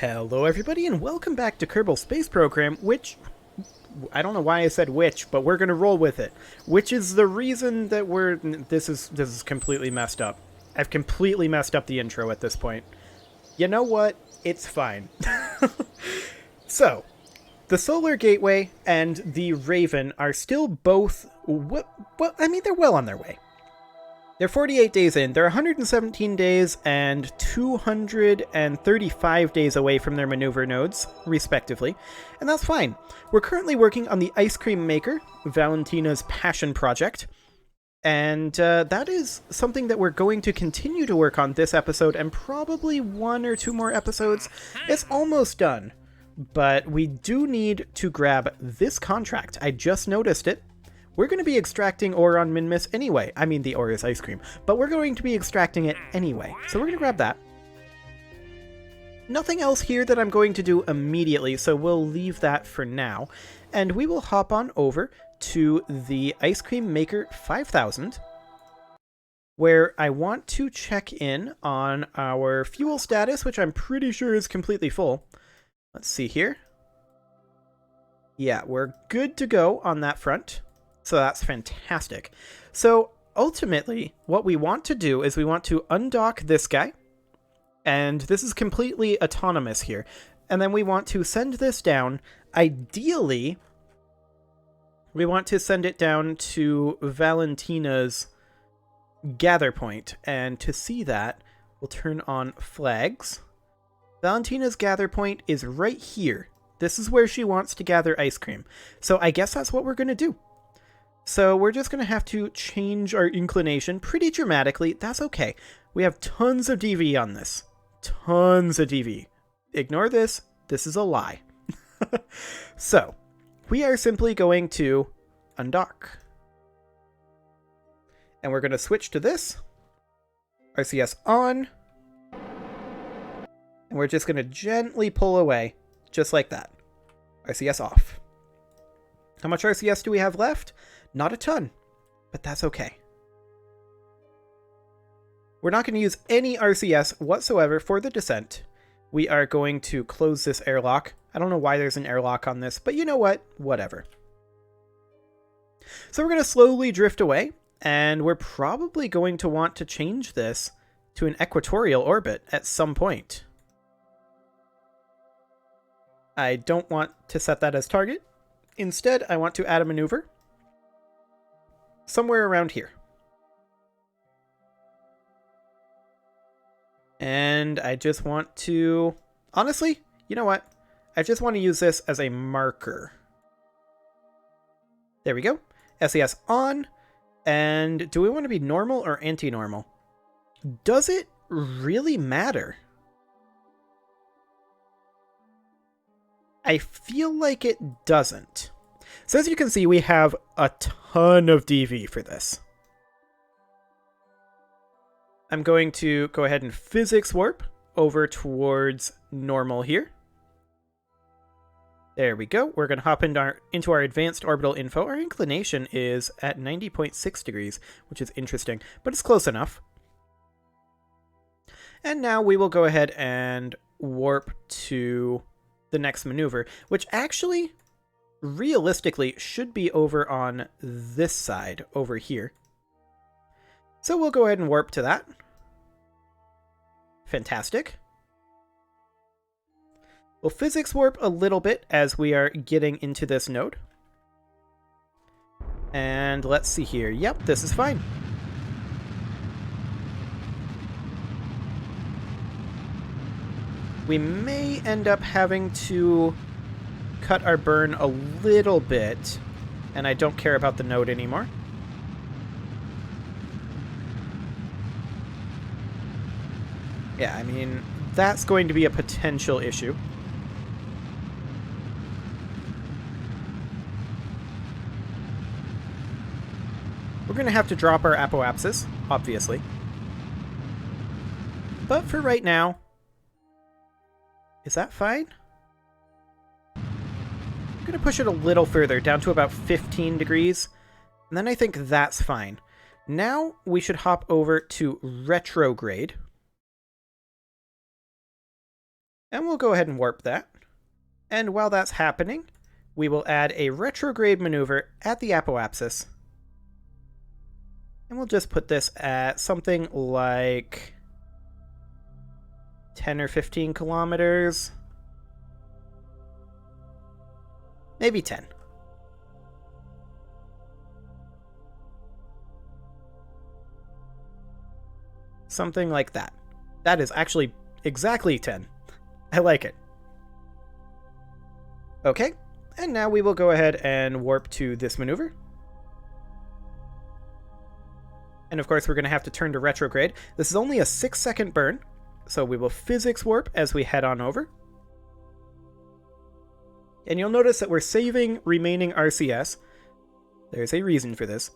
Hello everybody and welcome back to Kerbal Space Program, which, I don't know why I said which, but we're gonna roll with it. Which is the reason that this is completely messed up. I've completely messed up the intro at this point. You know what? It's fine. So, the Solar Gateway and the Raven are still both, they're well on their way. They're 48 days in. They're 117 days and 235 days away from their maneuver nodes, respectively. And that's fine. We're currently working on the Ice Cream Maker, Valentina's passion project. And that is something that we're going to continue to work on this episode and probably one or two more episodes. It's almost done. But we do need to grab this contract. I just noticed it. We're going to be extracting ore on Minmus anyway. I mean, the ore is ice cream, but we're going to be extracting it anyway. So we're going to grab that. Nothing else here that I'm going to do immediately, so we'll leave that for now. And we will hop on over to the Ice Cream Maker 5000, where I want to check in on our fuel status, which I'm pretty sure is completely full. Let's see here. Yeah, we're good to go on that front. So that's fantastic. So ultimately, what we want to do is we want to undock this guy. And this is completely autonomous here. And then we want to send this down. Ideally, we want to send it down to Valentina's gather point. And to see that, we'll turn on flags. Valentina's gather point is right here. This is where she wants to gather ice cream. So I guess that's what we're going to do. So we're just going to have to change our inclination pretty dramatically. That's okay. We have tons of DV on this. Tons of DV. Ignore this. This is a lie. So, we are simply going to undock. And we're going to switch to this. RCS on. And we're just going to gently pull away, just like that. RCS off. How much RCS do we have left? Not a ton, but that's okay. We're not going to use any RCS whatsoever for the descent. We are going to close this airlock. I don't know why there's an airlock on this, but you know what? Whatever. So we're going to slowly drift away, and we're probably going to want to change this to an equatorial orbit at some point. I don't want to set that as target. Instead, I want to add a maneuver somewhere around here. And I just want to... Honestly, you know what? I just want to use this as a marker. There we go. SES on. And do we want to be normal or anti-normal? Does it really matter? I feel like it doesn't. So as you can see, we have a ton of DV for this. I'm going to go ahead and physics warp over towards normal here. There we go. We're going to hop into our advanced orbital info. Our inclination is at 90.6 degrees, which is interesting, but it's close enough. And now we will go ahead and warp to the next maneuver, which actually, realistically, should be over on this side, over here. So we'll go ahead and warp to that. Fantastic. We'll physics warp a little bit as we are getting into this node. And let's see here. Yep, this is fine. We may end up having to cut our burn a little bit, and I don't care about the node anymore. Yeah, I mean, that's going to be a potential issue. We're going to have to drop our apoapsis, obviously. But for right now, is that fine? I'm going to push it a little further, down to about 15 degrees. And then I think that's fine. Now we should hop over to retrograde. And we'll go ahead and warp that. And while that's happening, we will add a retrograde maneuver at the apoapsis. And we'll just put this at something like 10 or 15 kilometers. Maybe 10. Something like that. That is actually exactly 10. I like it. Okay, and now we will go ahead and warp to this maneuver. And of course, we're going to have to turn to retrograde. This is only a 6-second burn, so we will physics warp as we head on over. And you'll notice that we're saving remaining RCS. There's a reason for this.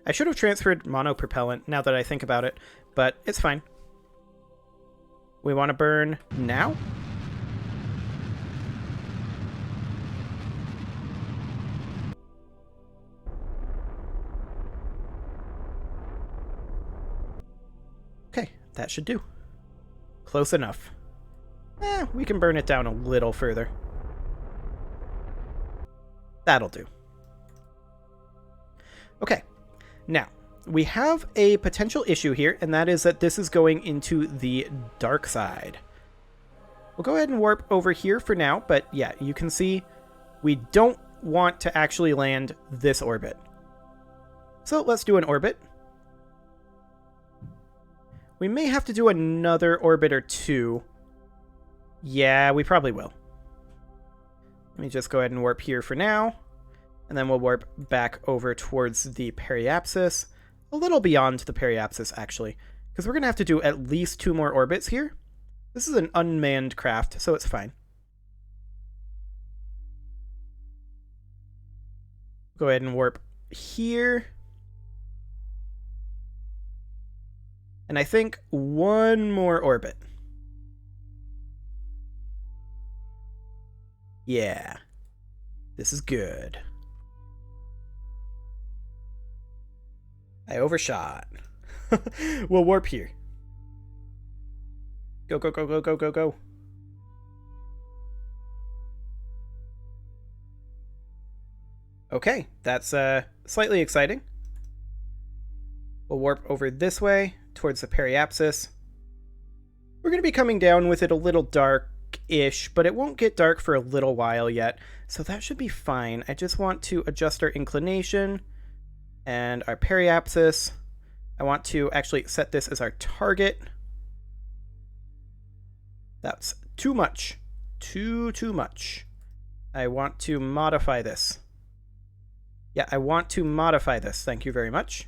I should have transferred monopropellant now that I think about it, but it's fine. We want to burn now. Okay, that should do. Close enough. We can burn it down a little further. That'll do. Okay, now, we have a potential issue here, and that is that this is going into the dark side. We'll go ahead and warp over here for now, but yeah, you can see we don't want to actually land this orbit. So let's do an orbit. We may have to do another orbit or two. Yeah, we probably will. Let me just go ahead and warp here for now. And then we'll warp back over towards the periapsis. A little beyond the periapsis, actually. Because we're going to have to do at least 2 more orbits here. This is an unmanned craft, so it's fine. Go ahead and warp here. And I think 1 more orbit. Yeah. This is good. I overshot. We'll warp here. Go, go, go, go, go, go, go. Okay, that's slightly exciting. We'll warp over this way towards the periapsis. We're going to be coming down with it a little dark-ish, but it won't get dark for a little while yet, so that should be fine. I just want to adjust our inclination and our periapsis. I want to actually set this as our target. That's too much. Too much. I want to modify this. Yeah, I want to modify this. Thank you very much.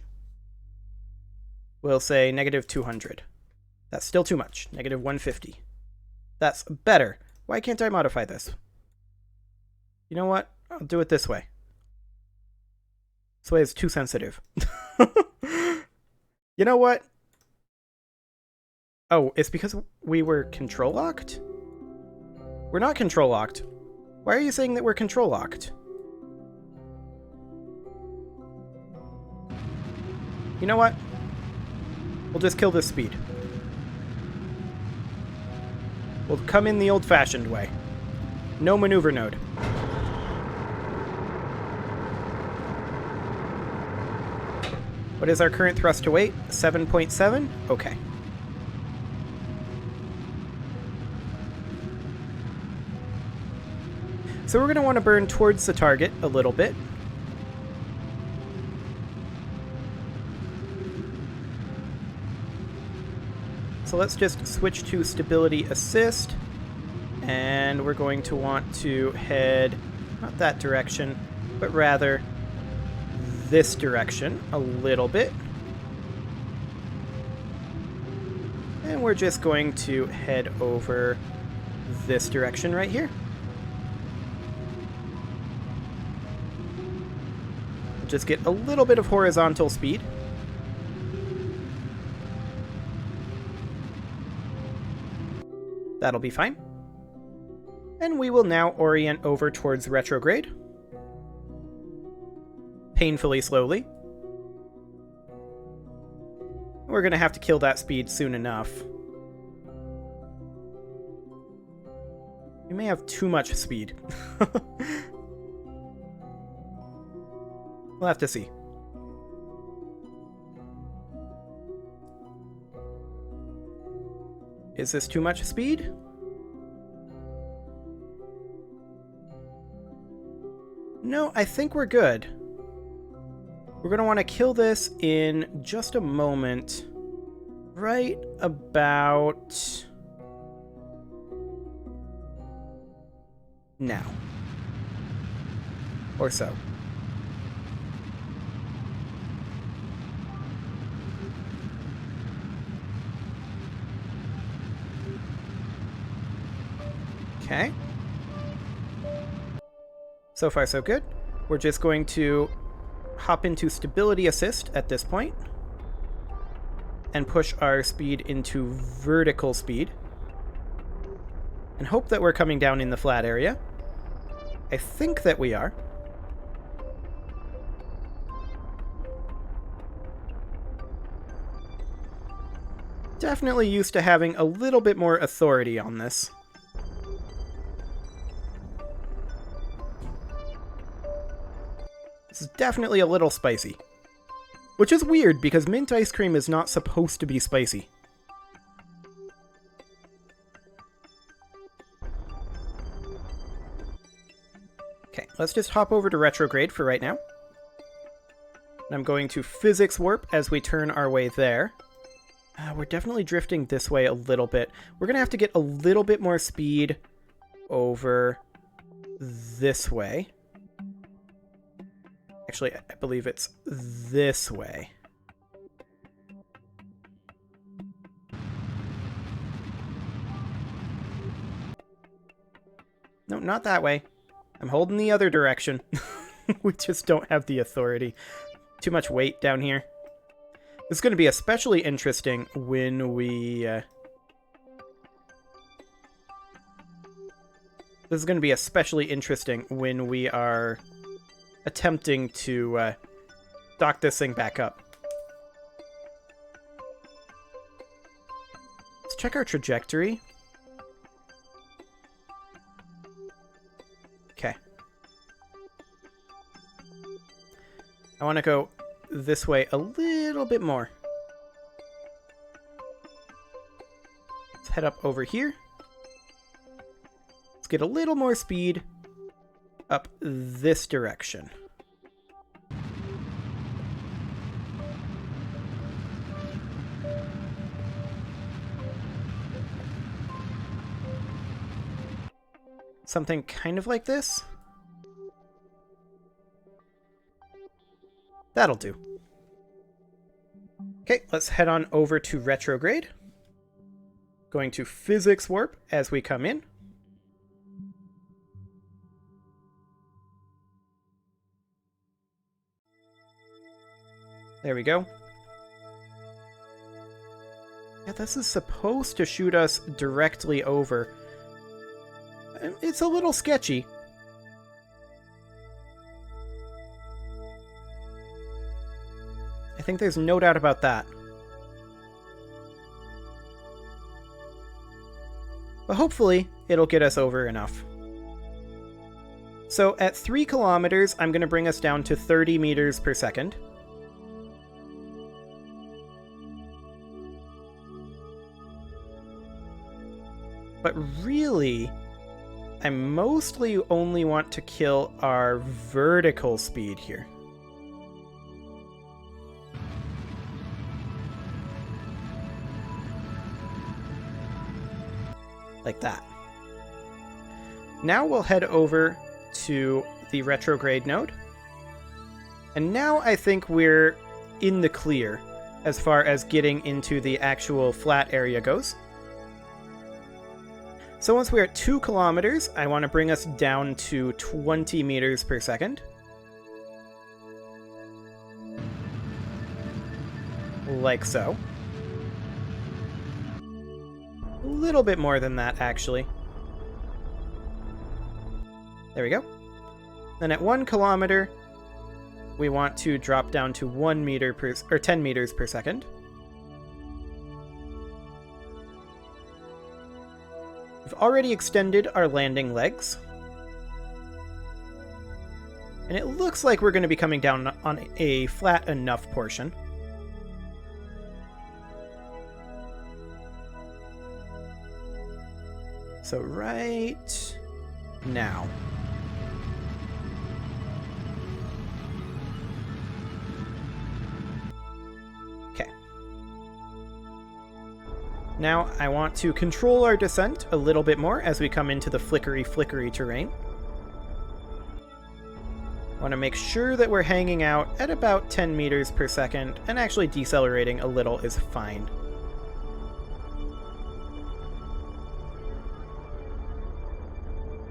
We'll say negative 200. That's still too much. Negative 150. That's better. Why can't I modify this? You know what? I'll do it this way. This way is too sensitive. You know what? Oh, it's because we were control locked? We're not control locked. Why are you saying that we're control locked? You know what? We'll just kill this speed. We'll come in the old-fashioned way. No maneuver node. What is our current thrust to weight? 7.7? Okay. So we're going to want to burn towards the target a little bit. So let's just switch to stability assist. And we're going to want to head, not that direction, but rather this direction a little bit. And we're just going to head over this direction right here. Just get a little bit of horizontal speed. That'll be fine. And we will now orient over towards retrograde. Painfully slowly. We're going to have to kill that speed soon enough. We may have too much speed. We'll have to see. Is this too much speed? No, I think we're good. We're going to want to kill this in just a moment. Right about now. Or so. Okay. So far, so good. We're just going to hop into stability assist at this point and push our speed into vertical speed and hope that we're coming down in the flat area. I think that we are. Definitely used to having a little bit more authority on this. This is definitely a little spicy. Which is weird, because mint ice cream is not supposed to be spicy. Okay, let's just hop over to retrograde for right now. And I'm going to physics warp as we turn our way there. We're definitely drifting this way a little bit. We're going to have to get a little bit more speed over this way. Actually, I believe it's this way. No, not that way. I'm holding the other direction. We just don't have the authority. Too much weight down here. This is going to be especially interesting when we... This is going to be especially interesting when we are attempting to dock this thing back up. Let's check our trajectory. Okay. I want to go this way a little bit more. Let's head up over here. Let's get a little more speed up this direction. Something kind of like this. That'll do. Okay, let's head on over to retrograde. Going to physics warp as we come in. There we go. Yeah, this is supposed to shoot us directly over. It's a little sketchy. I think there's no doubt about that. But hopefully, it'll get us over enough. So at 3 kilometers, I'm going to bring us down to 30 meters per second. But really, I mostly only want to kill our vertical speed here. Like that. Now we'll head over to the retrograde node. And now I think we're in the clear as far as getting into the actual flat area goes. So once we're at 2 kilometers, I want to bring us down to 20 meters per second. Like so. A little bit more than that, actually. There we go. Then at 1 kilometer, we want to drop down to 1 meter per, or 10 meters per second. We've already extended our landing legs. And it looks like we're going to be coming down on a flat enough portion. So right now. Okay. Now I want to control our descent a little bit more as we come into the flickery terrain. Want to make sure that we're hanging out at about 10 meters per second, and actually decelerating a little is fine.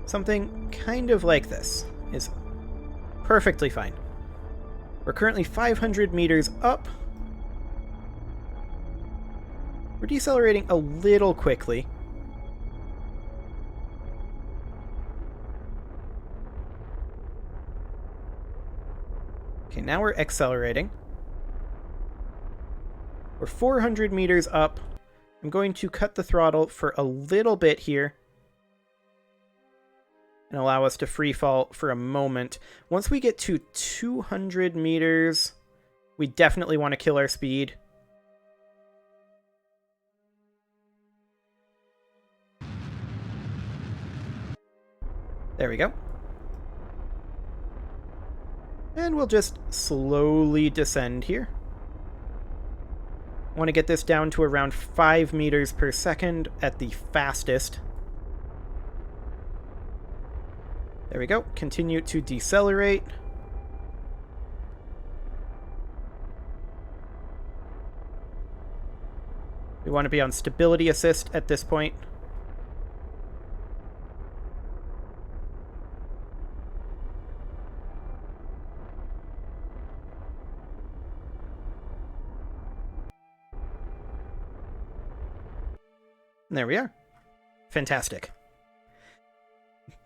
Something kind of like this is perfectly fine. We're currently 500 meters up. We're decelerating a little quickly. Okay, now we're accelerating. We're 400 meters up. I'm going to cut the throttle for a little bit here and allow us to free fall for a moment. Once we get to 200 meters, we definitely want to kill our speed. There we go. And we'll just slowly descend here. I want to get this down to around 5 meters per second at the fastest. There we go. Continue to decelerate. We want to be on stability assist at this point. And there we are. Fantastic.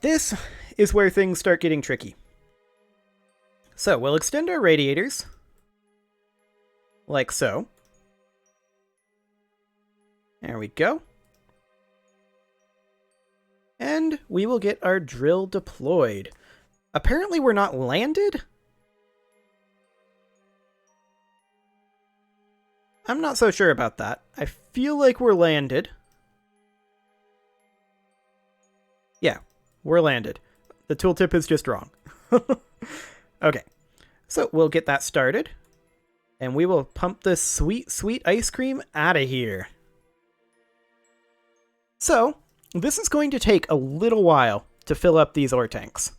This is where things start getting tricky. So we'll extend our radiators, like so. There we go. And we will get our drill deployed. Apparently we're not landed? I'm not so sure about that. I feel like we're landed. Yeah, we're landed. The tooltip is just wrong. Okay, so we'll get that started. And we will pump this sweet, sweet ice cream out of here. So, this is going to take a little while to fill up these ore tanks.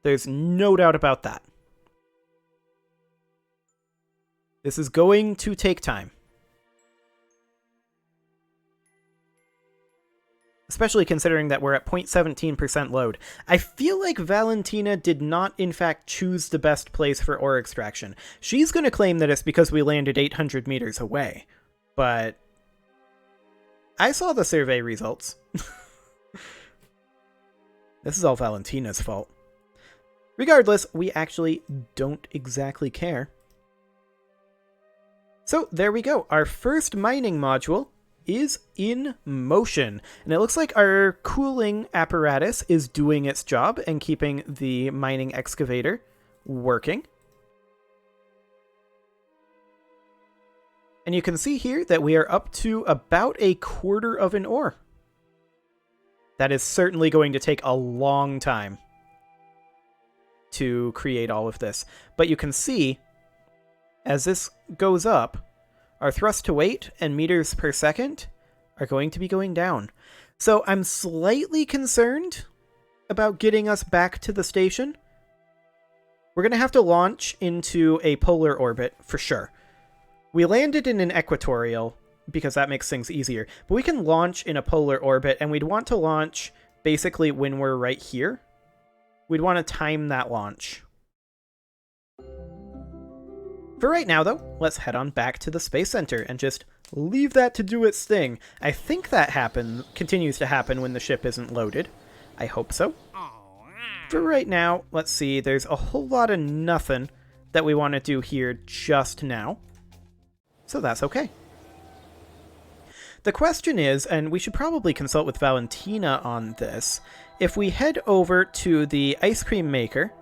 There's no doubt about that. This is going to take time. Especially considering that we're at 0.17% load. I feel like Valentina did not, in fact, choose the best place for ore extraction. She's going to claim that it's because we landed 800 meters away. But I saw the survey results. This is all Valentina's fault. Regardless, we actually don't exactly care. So there we go. Our first mining module is in motion, and it looks like our cooling apparatus is doing its job and keeping the mining excavator working. And you can see here that we are up to about a quarter of an ore. That is certainly going to take a long time to create all of this, but you can see as this goes up, our thrust to weight and meters per second are going to be going down. So I'm slightly concerned about getting us back to the station. We're going to have to launch into a polar orbit for sure. We landed in an equatorial because that makes things easier, but we can launch in a polar orbit, and we'd want to launch basically when we're right here. We'd want to time that launch. For right now, though, let's head on back to the Space Center and just leave that to do its thing. I think that continues to happen when the ship isn't loaded. I hope so. For right now, let's see, there's a whole lot of nothing that we want to do here just now. So that's okay. The question is, and we should probably consult with Valentina on this, if we head over to the ice cream maker,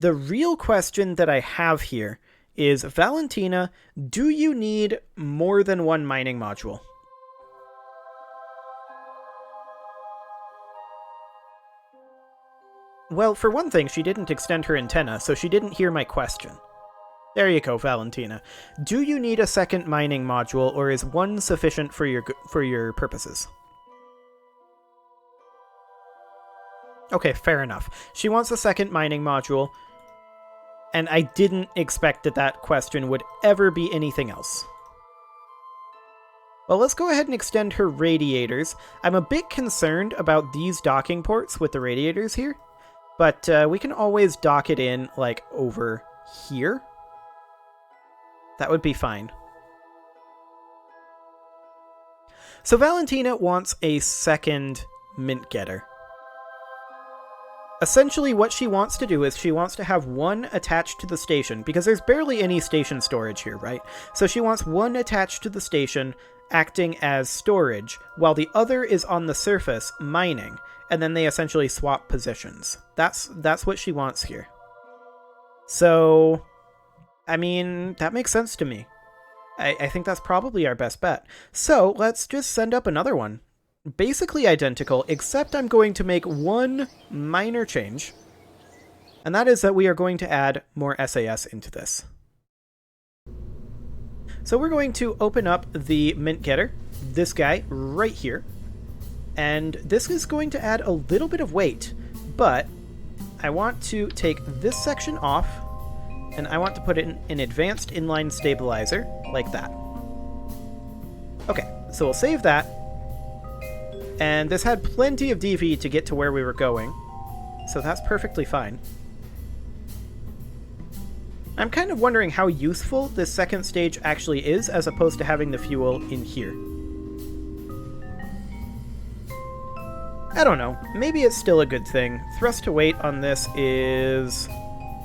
the real question that I have here is, Valentina, do you need more than one mining module? Well, for one thing, she didn't extend her antenna, so she didn't hear my question. There you go, Valentina. Do you need a second mining module, or is one sufficient for your purposes? Okay, fair enough. She wants a second mining module, and I didn't expect that that question would ever be anything else. Well, let's go ahead and extend her radiators. I'm a bit concerned about these docking ports with the radiators here, but we can always dock it in, like, over here. That would be fine. So Valentina wants a second mint getter. Essentially what she wants to do is she wants to have one attached to the station, because there's barely any station storage here, right? So she wants one attached to the station acting as storage, while the other is on the surface mining, and then they essentially swap positions. That's what she wants here. So, I mean, that makes sense to me. I think that's probably our best bet. So let's just send up another one. Basically identical, except I'm going to make one minor change, and that is that we are going to add more SAS into this. So we're going to open up the mint getter, this guy right here, and this is going to add a little bit of weight, but I want to take this section off, and I want to put it in an advanced inline stabilizer, like that. Okay, so we'll save that. And this had plenty of DV to get to where we were going, so that's perfectly fine. I'm kind of wondering how useful this second stage actually is, as opposed to having the fuel in here. I don't know, maybe it's still a good thing. Thrust to weight on this is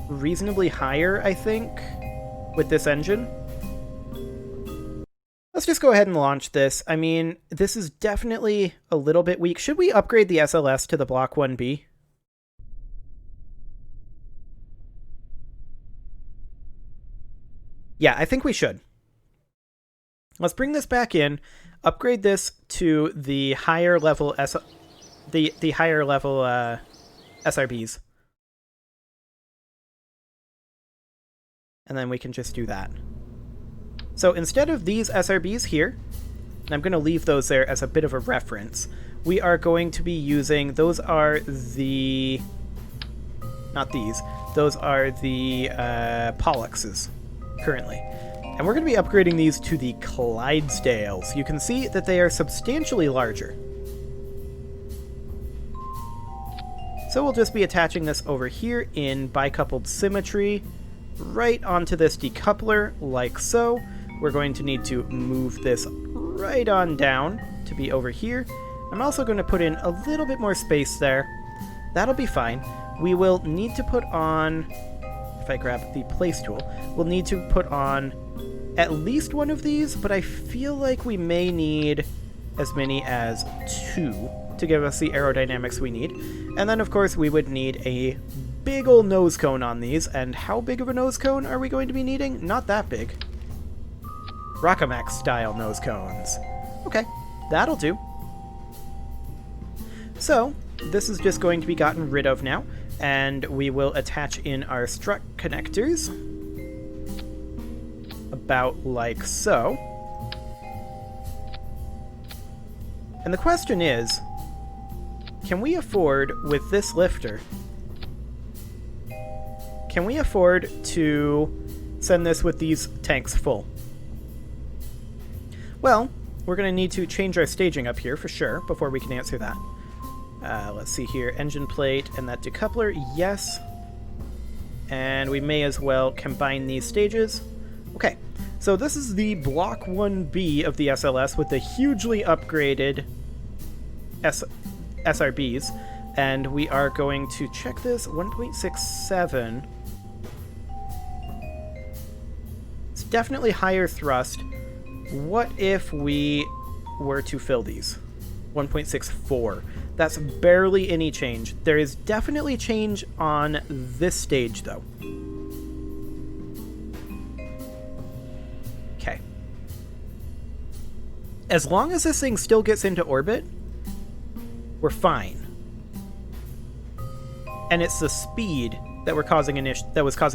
reasonably higher, I think, with this engine. Let's just go ahead and launch this. I mean, this is definitely a little bit weak. Should we upgrade the SLS to the Block 1B? Yeah, I think we should. Let's bring this back in, upgrade this to the higher level the higher level SRBs. And then we can just do that. So instead of these SRBs here, and I'm going to leave those there as a bit of a reference, we are going to be using, those are the, not these, those are the Polluxes currently. And we're going to be upgrading these to the Clydesdales. You can see that they are substantially larger. So we'll just be attaching this over here in bicoupled symmetry, right onto this decoupler, like so. We're going to need to move this right on down to be over here. I'm also going to put in a little bit more space there. That'll be fine. We will need to put on, if I grab the place tool, we'll need to put on at least one of these, but I feel like we may need as many as 2 to give us the aerodynamics we need. And then, of course, we would need a big ol' nose cone on these. And how big of a nose cone are we going to be needing? Not that big. Rocamax style nose cones. Okay, that'll do. So, this is just going to be gotten rid of now, and we will attach in our strut connectors. About like so. And the question is, can we afford, with this lifter, can we afford to send this with these tanks full? Well, we're going to need to change our staging up here for sure before we can answer that. Let's see here, engine plate and that decoupler, yes. And we may as well combine these stages. Okay, so this is the Block 1B of the SLS with the hugely upgraded SRBs. And we are going to check this, 1.67. It's definitely higher thrust. What if we were to fill these. 1.64. That's barely any change. There is definitely change on this stage, though. Okay. As long as this thing still gets into orbit, we're fine. And it's the speed that was causing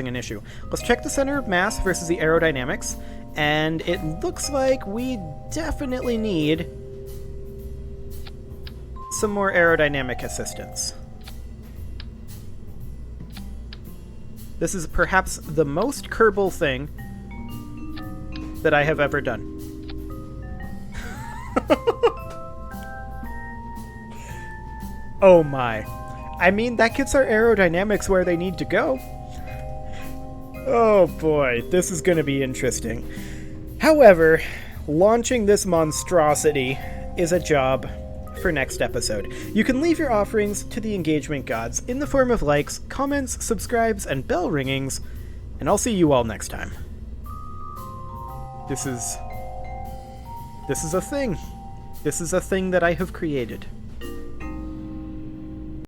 an issue. Let's check the center of mass versus the aerodynamics, and it looks like we definitely need some more aerodynamic assistance. This is perhaps the most Kerbal thing that I have ever done. Oh my. I mean, that gets our aerodynamics where they need to go. Oh boy, this is going to be interesting. However, launching this monstrosity is a job for next episode. You can leave your offerings to the engagement gods in the form of likes, comments, subscribes, and bell ringings, and I'll see you all next time. This is a thing. This is a thing that I have created.